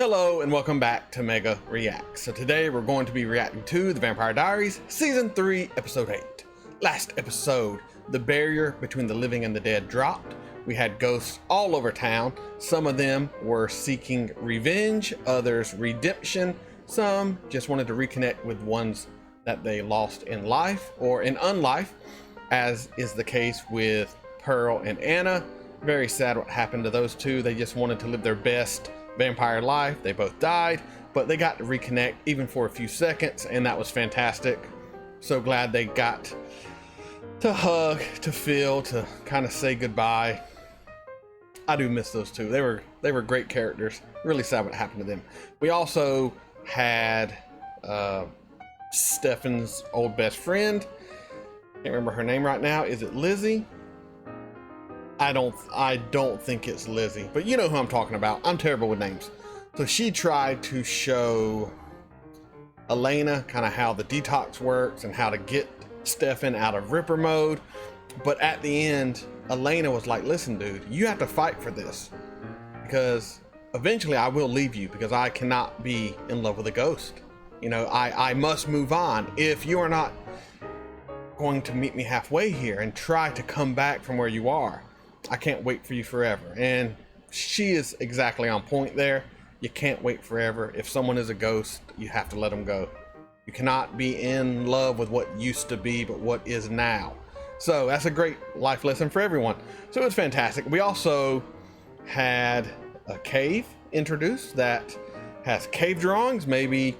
Hello and welcome back to Mega Reacts. So today we're going to be reacting to The Vampire Diaries, Season 3, Episode 8. Last episode, the barrier between the living and the dead dropped. We had ghosts all over town. Some of them were seeking revenge, others redemption. Some just wanted to reconnect with ones that they lost in life or in unlife, as is the case with Pearl and Anna. Very sad what happened to those two. They just wanted to live their best vampire life. They both died, but they got to reconnect even for a few seconds, and that was fantastic. So glad they got to hug, to feel, to kind of say goodbye. I do miss those two. They were great characters. Really sad what happened to them. We also had Stefan's old best friend. Can't remember her name right now. Is it Lizzie? I don't think it's Lizzie, but you know who I'm talking about. I'm terrible with names. So she tried to show Elena kind of how the detox works and how to get Stefan out of Ripper mode. But at the end, Elena was like, listen, dude, you have to fight for this, because eventually I will leave you, because I cannot be in love with a ghost. You know, I must move on. If you are not going to meet me halfway here and try to come back from where you are, I can't wait for you forever. And she is exactly on point there. You can't wait forever. If someone is a ghost, you have to let them go. You cannot be in love with what used to be, but what is now. So that's a great life lesson for everyone. So it was fantastic. We also had a cave introduced that has cave drawings, maybe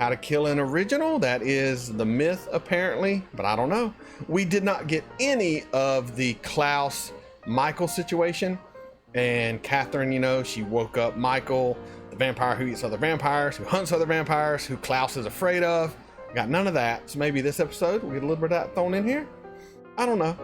how to kill an original. That is the myth apparently, but I don't know. We did not get any of the Klaus Michael situation, and Catherine, you know, she woke up Michael, the vampire who eats other vampires, who hunts other vampires, who Klaus is afraid of. Got none of that. So maybe this episode we'll get a little bit of that thrown in here. I don't know.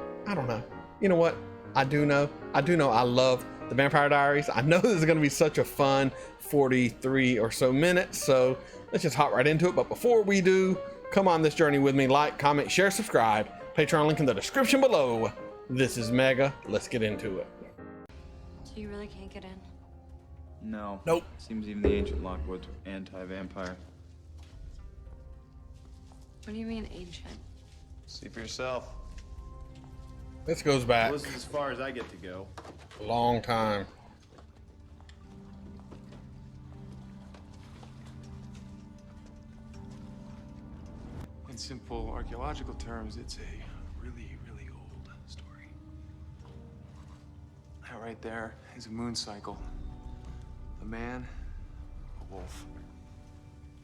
You know what? I do know I love The Vampire Diaries. I know this is going to be such a fun 43 or so minutes, so let's just hop right into it. But before we do, come on this journey with me. Like, comment, share, subscribe. Patreon link in the description below. This is Mega. Let's get into it. So you really can't get in? No. Nope. Seems even the ancient Lockwood's anti-vampire. What do you mean ancient? See for yourself. This goes back This is as far as I get to go. a long time. In simple archaeological terms, it's a really, really old story. That right there is a moon cycle. A man, a wolf.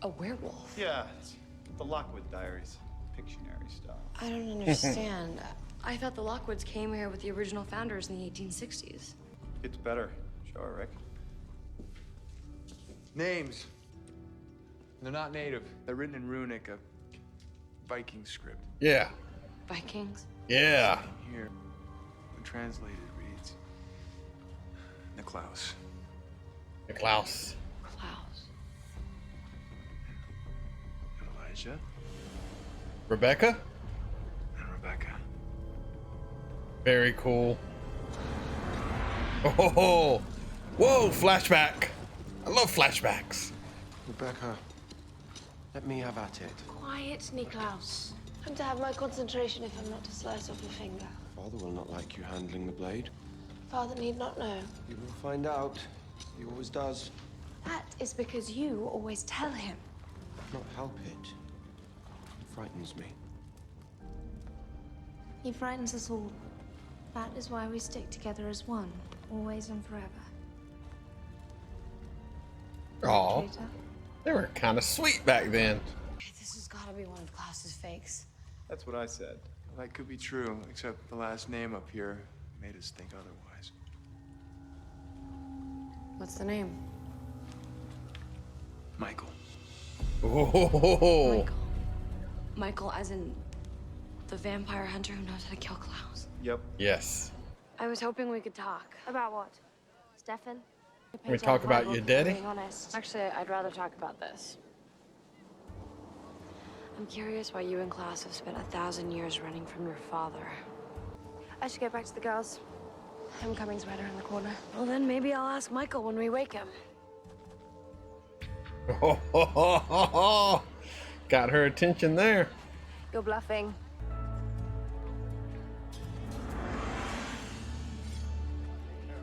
A werewolf? Yeah, it's the Lockwood Diaries. Pictionary style. I don't understand. I thought the Lockwoods came here with the original founders in the 1860s. It's better. Show her, Rick. Names. They're not native. They're written in runic, a Viking script. Yeah. Vikings? Yeah. Here, when translated, reads Niklaus. The Klaus. Klaus. Elijah Rebecca. and Rebecca. Very cool. Oh, whoa, flashback. I love flashbacks. Rebecca, let me have at it. Quiet, Niklaus. I'm to have my concentration if I'm not to slice off a finger. Father will not like you handling the blade. Father need not know. You will find out. He always does. That is because you always tell him. Not help it. It frightens me. He frightens us all. That is why we stick together as one, always and forever. Aw, Traitor. they were kind of sweet back then. This has got to be one of Klaus's fakes. That's what I said. That could be true, except the last name up here made us think otherwise. What's the name? Michael. Oh, Michael. Michael as in the vampire hunter who knows how to kill Klaus. Yep. yes. I was hoping we could talk. About what? Stefan? Can we talk about your daddy? Being honest. Actually, I'd rather talk about this. I'm curious why you and Klaus have spent 1,000 years running from your father. I should get back to the girls. Homecoming's right around the corner. Well, then maybe I'll ask Michael when we wake him. Got her attention there. You're bluffing.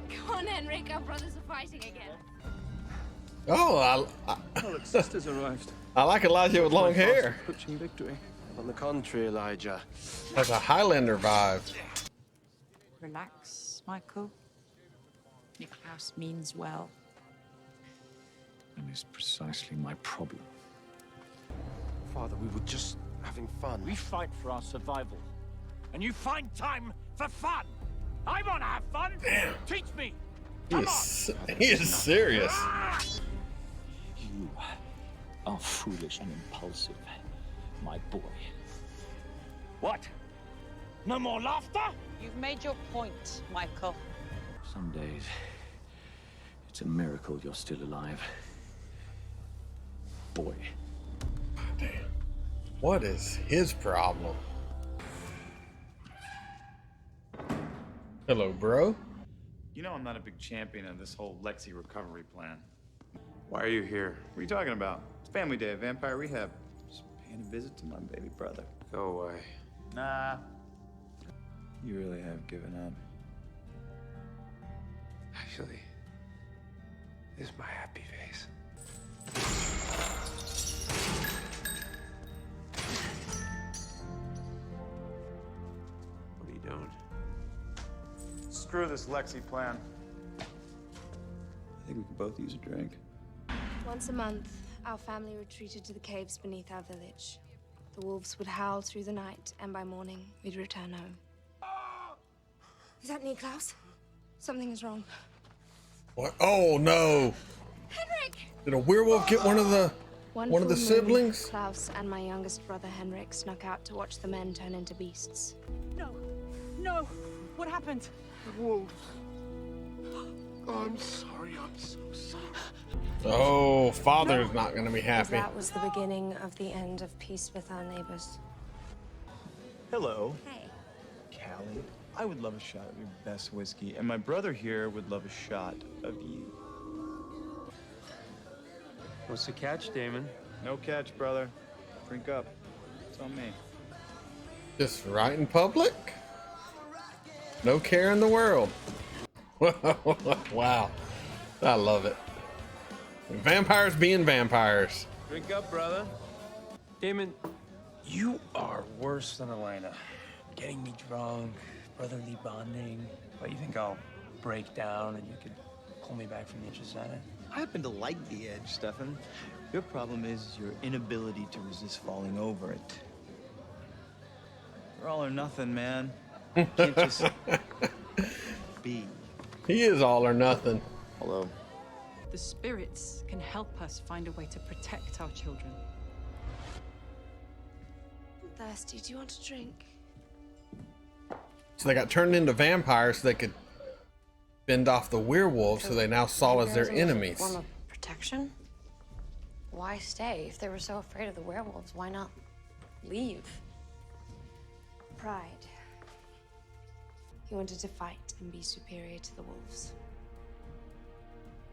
Come on, Henrik. Our brothers are fighting again. Oh, Look, sister's arrived. I like Elijah with long hair. Approaching victory. On the contrary, Elijah. Has a Highlander vibe. Relax, Michael. Niklaus means well. And is precisely my problem. Father, we were just having fun. We fight for our survival. And you find time for fun! I wanna have fun! Damn. Teach me! He is serious. You are foolish and impulsive, my boy. What? No more laughter? You've made your point, Michael. Some days, it's a miracle you're still alive. Boy. Damn. What is his problem? Hello, bro. You know I'm not a big champion of this whole Lexi recovery plan. Why are you here? What are you talking about? It's family day at Vampire Rehab. Just paying a visit to my baby brother. Go away. Nah. You really have given up. Actually, this is my happy face. What are you doing? Screw this Lexi plan. I think we could both use a drink. Once a month, our family retreated to the caves beneath our village. The wolves would howl through the night, and by morning, we'd return home. Is that Niklaus? Something is wrong. What? Oh no! Henrik! Did a werewolf get one of the One of the full moon, siblings? Klaus and my youngest brother Henrik snuck out to watch the men turn into beasts. No, no. What happened? Wolves. I'm sorry, I'm so sorry. Oh, father's not gonna be happy. That was the beginning of the end of peace with our neighbors. Hello, Hey. Callie. I would love a shot of your best whiskey, and my brother here would love a shot of you. What's the catch, Damon? No catch, brother. Drink up. It's on me. Just right in public? No care in the world. Wow. I love it. Vampires being vampires. Drink up, brother. Damon, you are worse than Elena. Getting me drunk, brotherly bonding. But you think I'll break down and you could pull me back from the edge of that? I happen to like the edge, Stefan. Your problem is your inability to resist falling over it. You're all or nothing, man. You can't just be. He is all or nothing. Hello. The spirits can help us find a way to protect our children. I'm thirsty. Do you want a drink? So they got turned into vampires so they could fend off the werewolves, so they now saw as their enemies. Form of protection? Why stay? If they were so afraid of the werewolves, why not leave? Pride. He wanted to fight and be superior to the wolves.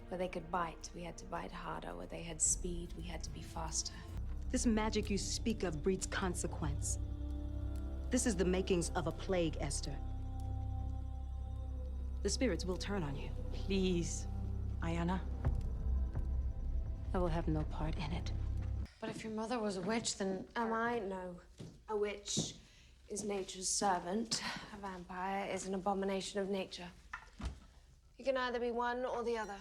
Where they could bite, we had to bite harder. Where they had speed, we had to be faster. This magic you speak of breeds consequence. This is the makings of a plague, Esther. The spirits will turn on you. Please, Ayana. I will have no part in it. But if your mother was a witch, then Am I? No. A witch is nature's servant. A vampire is an abomination of nature. You can either be one or the other.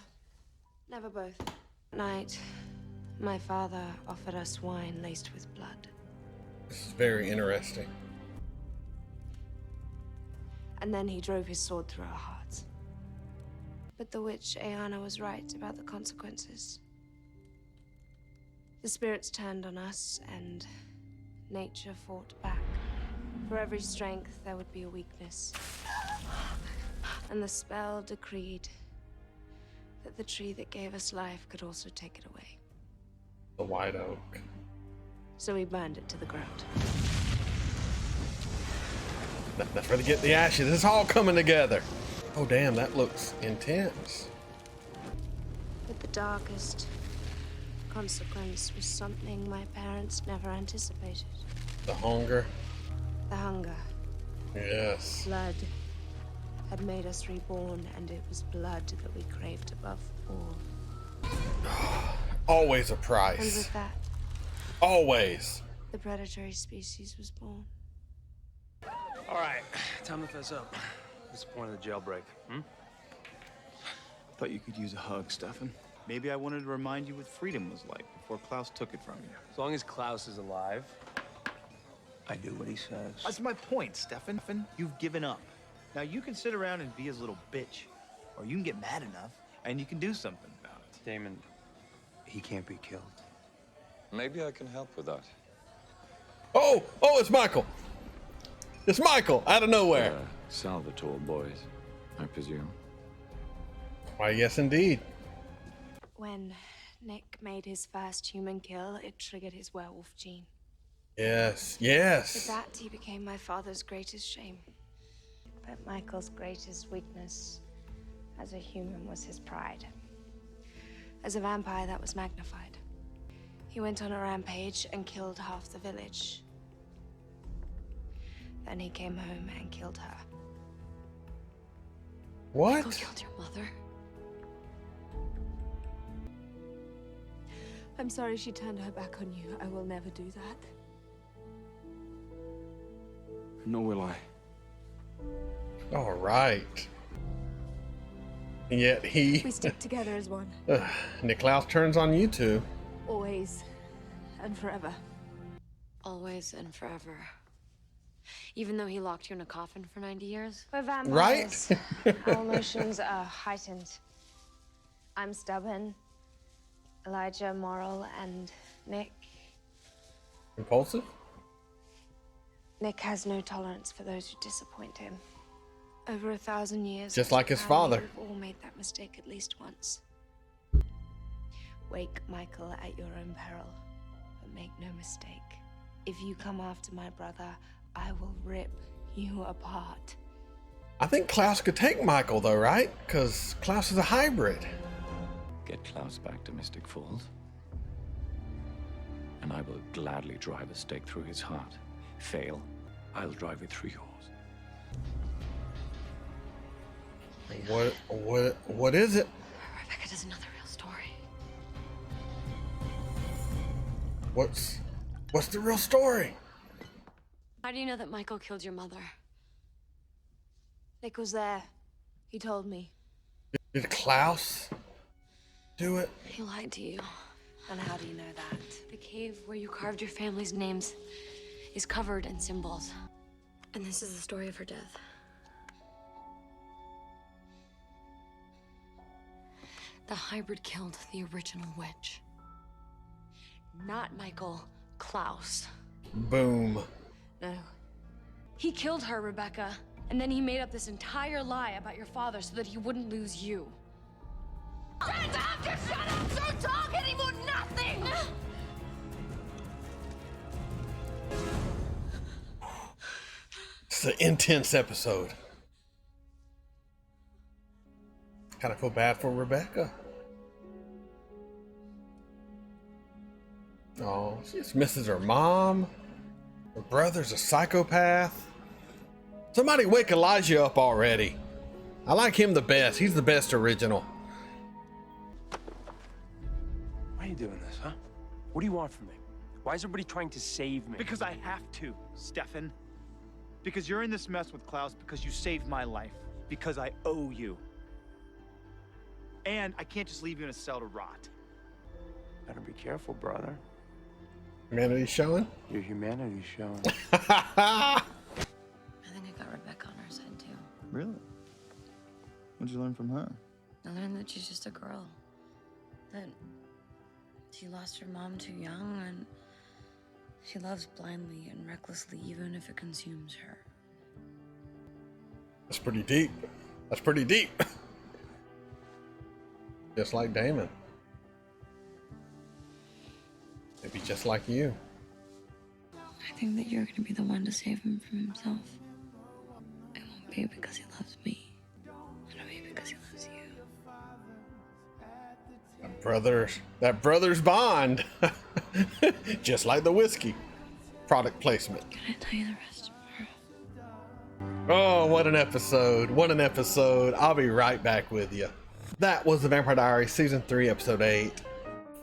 Never both. At night, my father offered us wine laced with blood. This is very interesting. And then he drove his sword through our hearts. But the witch Ayana was right about the consequences. The spirits turned on us, and nature fought back. For every strength, there would be a weakness. And the spell decreed that the tree that gave us life could also take it away. The white oak. So we burned it to the ground. That's where they get the ashes. It's all coming together. Oh, damn, that looks intense. But the darkest consequence was something my parents never anticipated. The hunger. The hunger. Yes. Blood had made us reborn, and it was blood that we craved above all. Always a And price. with that, Always. the predatory species was born. All right, time to fess up. What's the point of the jailbreak? Thought you could use a hug, Stefan. Maybe I wanted to remind you what freedom was like before Klaus took it from you. As long as Klaus is alive, I do what he says. That's my point, Stefan. You've given up. Now you can sit around and be his little bitch, or you can get mad enough and you can do something about it. Damon, he can't be killed. Maybe I can help with that. Oh, it's Michael. It's Michael out of nowhere. Salvatore boys, I presume. Why, yes, indeed. When Nick made his first human kill, it triggered his werewolf gene. Yes, With yes. that, he became my father's greatest shame. But Michael's greatest weakness as a human was his pride. As a vampire, that was magnified. He went on a rampage and killed half the village. Then he came home and killed her. What? Michael killed your mother. I'm sorry she turned her back on you. I will never do that. Nor will I. All right. And yet We stick together as one. Niklaus turns on you two. Always and forever. Always and forever. Even though he locked you in a coffin for 90 years? We're vampires. Our emotions are heightened. I'm stubborn. Elijah, moral, and Nick. Impulsive? Nick has no tolerance for those who disappoint him. Over 1,000 years. Just as a like his family, father. We've all made that mistake at least once. Wake Michael at your own peril, but make no mistake. If you come after my brother, I will rip you apart. I think Klaus could take Michael, though, right? Because Klaus is a hybrid. Get Klaus back to Mystic Falls, and I will gladly drive a stake through his heart. Fail, I'll drive it through yours. What is it? Rebecca doesn't know the real story. What's the real story? How do you know that Michael killed your mother? Nick was there. He told me. Did Klaus do it? He lied to you. And how do you know that? The cave where you carved your family's names is covered in symbols. And this is the story of her death. The hybrid killed the original witch. Not Michael, Klaus. Boom. No. He killed her, Rebecca. And then he made up this entire lie about your father so that he wouldn't lose you. Shut up! Just shut up! Don't talk anymore! Nothing! It's an intense episode. Kind of feel bad for Rebecca. Oh, she just misses her mom. Her brother's a psychopath. Somebody wake Elijah up already. I like him the best. He's the best original. Why are you doing this, huh? What do you want from me? Why is everybody trying to save me? Because I have to, Stefan. Because you're in this mess with Klaus because you saved my life. Because I owe you. And I can't just leave you in a cell to rot. Better be careful, brother. Humanity's showing? Your humanity's showing. I think I got Rebecca on our side, too. Really? What'd you learn from her? I learned that she's just a girl. That she lost her mom too young, and she loves blindly and recklessly, even if it consumes her. That's pretty deep. That's pretty deep. Just like Damon. Maybe just like you. I think that you're gonna be the one to save him from himself. It won't be because he loves me. It'll be because he loves you. that brothers bond. Just like the whiskey. Product placement. Can I tell you the rest tomorrow? Oh, what an episode. What an episode. I'll be right back with you. That was The Vampire Diaries Season 3, Episode 8.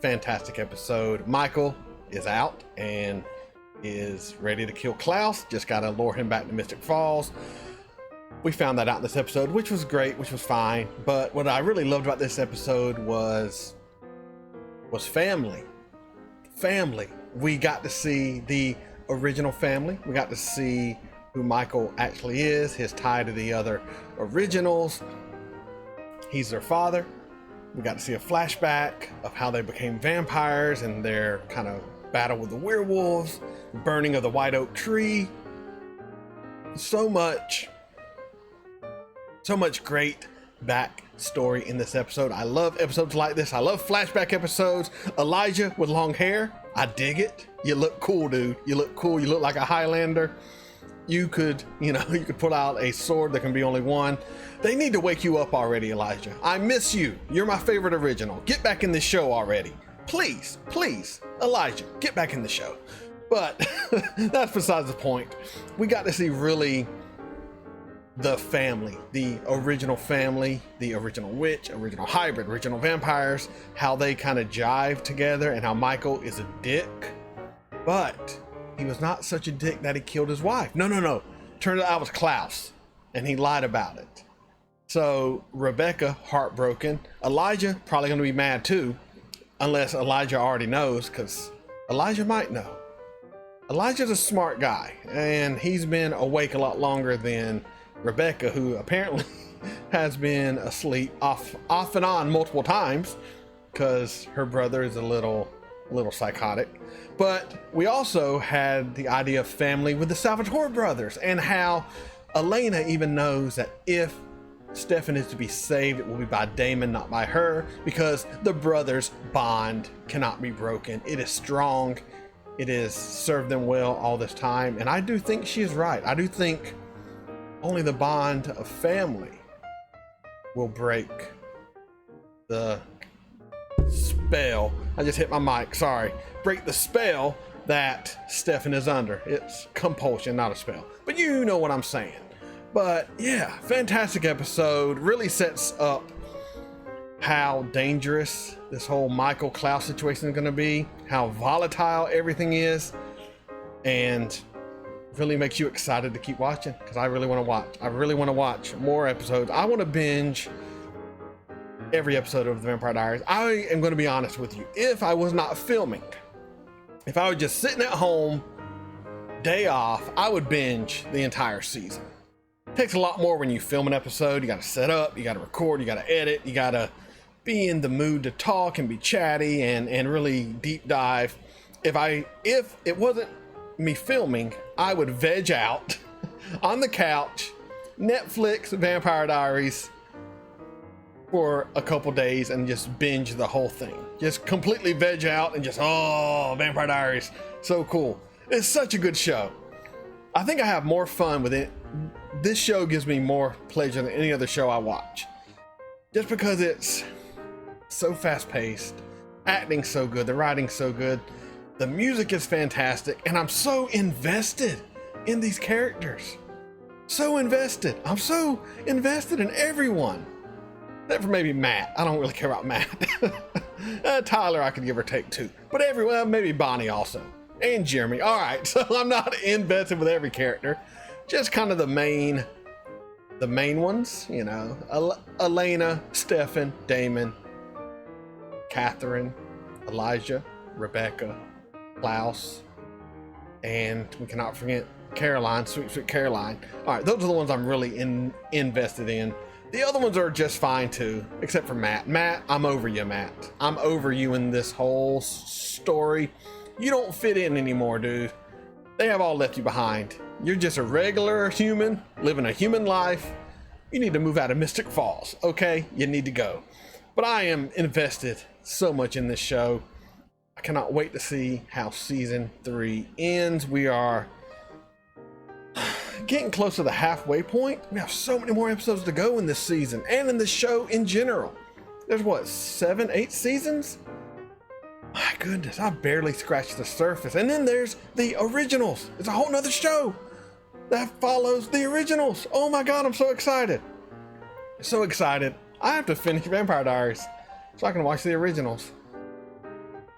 Fantastic episode. Michael is out and is ready to kill Klaus. Just gotta lure him back to Mystic Falls. We found that out in this episode, which was great, which was fine. But what I really loved about this episode was family. Family. We got to see the original family. We got to see who Michael actually is, his tie to the other originals. He's their father. We got to see a flashback of how they became vampires and their kind of battle with the werewolves, the burning of the white oak tree. So much great backstory in this episode. I love episodes like this. I love flashback episodes. Elijah with long hair. I dig it. You look cool, dude. You look cool. You look like a Highlander. You could pull out a sword that can be only one. They need to wake you up already, Elijah. I miss you. You're my favorite original. Get back in this show already. Please, please, Elijah, get back in the show. But that's besides the point. We got to see really the family, the original family, the original witch, original hybrid, original vampires, how they kind of jive together and how Michael is a dick. But he was not such a dick that he killed his wife. No. Turned out it was Klaus and he lied about it. So Rebecca, heartbroken. Elijah probably going to be mad too, unless Elijah already knows, because Elijah might know. Elijah's a smart guy and he's been awake a lot longer than Rebecca, who apparently has been asleep off and on multiple times because her brother is a little psychotic. But we also had the idea of family with the Salvatore brothers and how Elena even knows that if Stefan is to be saved, it will be by Damon, not by her, because the brothers' bond cannot be broken. It is strong. It has served them well all this time. And I do think she is right. I do think only the bond of family will break the spell. I just hit my mic, sorry. Break the spell that Stefan is under. It's compulsion, not a spell. But you know what I'm saying. But yeah, fantastic episode. Really sets up how dangerous this whole Michael Klaus situation is going to be, how volatile everything is, and really makes you excited to keep watching, because I really want to watch. I really want to watch more episodes. I want to binge every episode of The Vampire Diaries. I am going to be honest with you. If I was not filming, if I was just sitting at home, day off, I would binge the entire season. It takes a lot more when you film an episode. You got to set up, you got to record, you got to edit, you got to be in the mood to talk and be chatty and really deep dive. If it wasn't me filming, I would veg out on the couch, Netflix Vampire Diaries for a couple days and just binge the whole thing. Just completely veg out and just, Vampire Diaries, so cool. It's such a good show. I think I have more fun with it. This show gives me more pleasure than any other show I watch. Just because it's so fast paced, acting so good, the writing so good, the music is fantastic, and I'm so invested in these characters. So invested. I'm so invested in everyone. Except for maybe Matt. I don't really care about Matt. Tyler I could give or take too. But everyone, maybe Bonnie also. And Jeremy. All right, so I'm not invested with every character. Just kind of the main ones, you know. Elena, Stefan, Damon, Catherine, Elijah, Rebecca, Klaus, and we cannot forget Caroline, sweet Caroline. All right, those are the ones I'm really invested in. The other ones are just fine too, except for Matt. Matt, I'm over you, Matt. I'm over you in this whole story. You don't fit in anymore, dude. They have all left you behind. You're just a regular human, living a human life. You need to move out of Mystic Falls, okay? You need to go. But I am invested so much in this show. I cannot wait to see how season 3 ends. We are getting close to the halfway point. We have so many more episodes to go in this season and in the show in general. There's what, 7, 8 seasons? My goodness, I barely scratched the surface. And then there's the originals. It's a whole nother show that follows the originals. Oh my God, I'm so excited. So excited. I have to finish Vampire Diaries so I can watch the originals.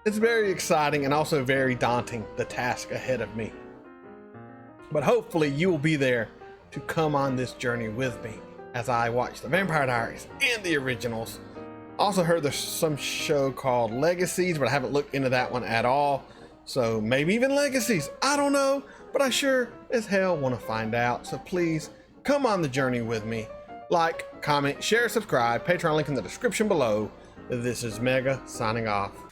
It's very exciting and also very daunting, the task ahead of me. But hopefully you will be there to come on this journey with me as I watch the Vampire Diaries and the originals. Also heard there's some show called Legacies, but I haven't looked into that one at all. So maybe even Legacies, I don't know, but I sure as hell want to find out. So please come on the journey with me. Like, comment, share, subscribe, Patreon link in the description below. This is Mega signing off.